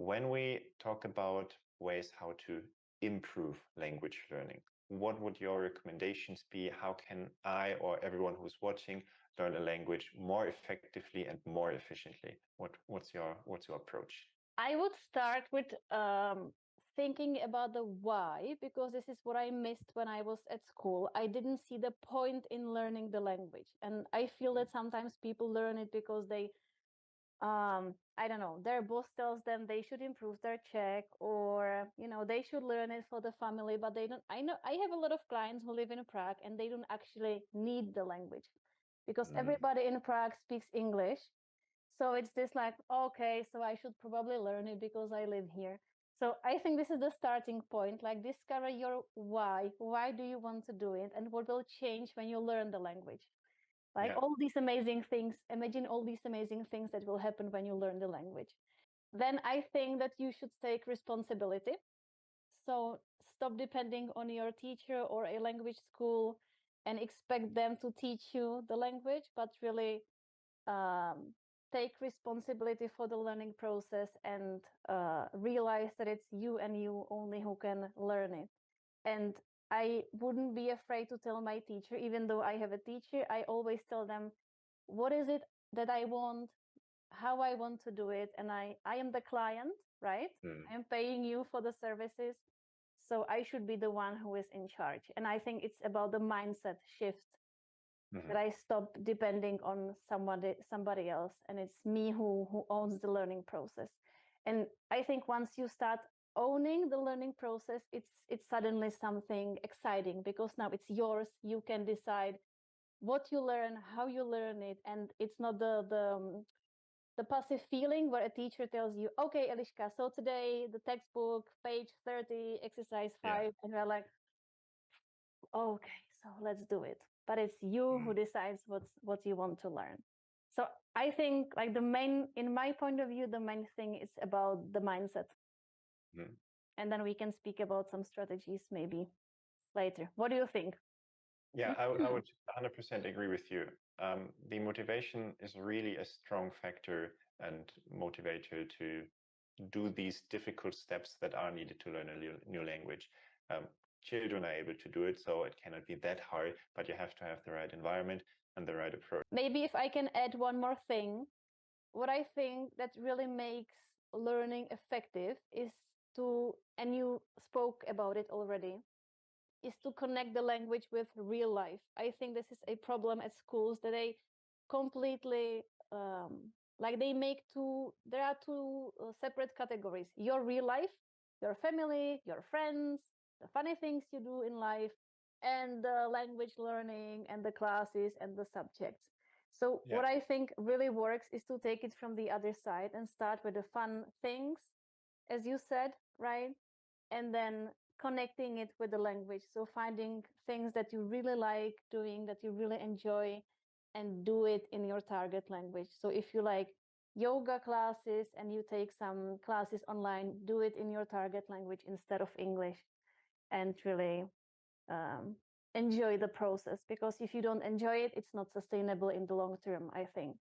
when we talk about ways how to improve language learning, what would your recommendations be? How can I or everyone who's watching learn a language more effectively and more efficiently? What's your approach? I would start with thinking about the why, because this is what I missed when I was at school. I didn't see the point in learning the language. And I feel that sometimes people learn it because they, I don't know, their boss tells them they should improve their Czech, or, they should learn it for the family, but they don't. I know I have a lot of clients who live in Prague and they don't actually need the language because everybody in Prague speaks English. So it's this like, okay, so I should probably learn it because I live here. So I think this is the starting point, like discover your why. Why do you want to do it? And what will change when you learn the language? Like all these amazing things, imagine all these amazing things that will happen when you learn the language. Then I think that you should take responsibility. So stop depending on your teacher or a language school and expect them to teach you the language, but really take responsibility for the learning process and realize that it's you and you only who can learn it. And I wouldn't be afraid to tell my teacher, even though I have a teacher, I always tell them, what is it that I want, how I want to do it. And I am the client, right? I am paying you for the services. So I should be the one who is in charge. And I think it's about the mindset shift that I stop depending on somebody else, and it's me who owns the learning process. And I think once you start owning the learning process, it's suddenly something exciting because now it's yours. You can decide what you learn, how you learn it, and it's not the passive feeling where a teacher tells you, okay, Eliška, so today the textbook, page 30, exercise 5, and we're like, okay, so let's do it. But it's you who decides what you want to learn. So I think like in my point of view, the main thing is about the mindset. And then we can speak about some strategies maybe later. What do you think? Yeah, I would 100% agree with you. The motivation is really a strong factor and motivator to do these difficult steps that are needed to learn a new language. Children are able to do it, so it cannot be that hard, but you have to have the right environment and the right approach. Maybe if I can add one more thing, what I think that really makes learning effective is to, and you spoke about it already, is to connect the language with real life. I think this is a problem at schools that they completely, there are two separate categories: your real life, your family, your friends, the funny things you do in life, and the language learning and the classes and the subjects. So what I think really works is to take it from the other side and start with the fun things, as you said, right? And then connecting it with the language. So finding things that you really like doing, that you really enjoy, and do it in your target language. So if you like yoga classes and you take some classes online, do it in your target language instead of English, and really enjoy the process, because if you don't enjoy it, it's not sustainable in the long term, I think.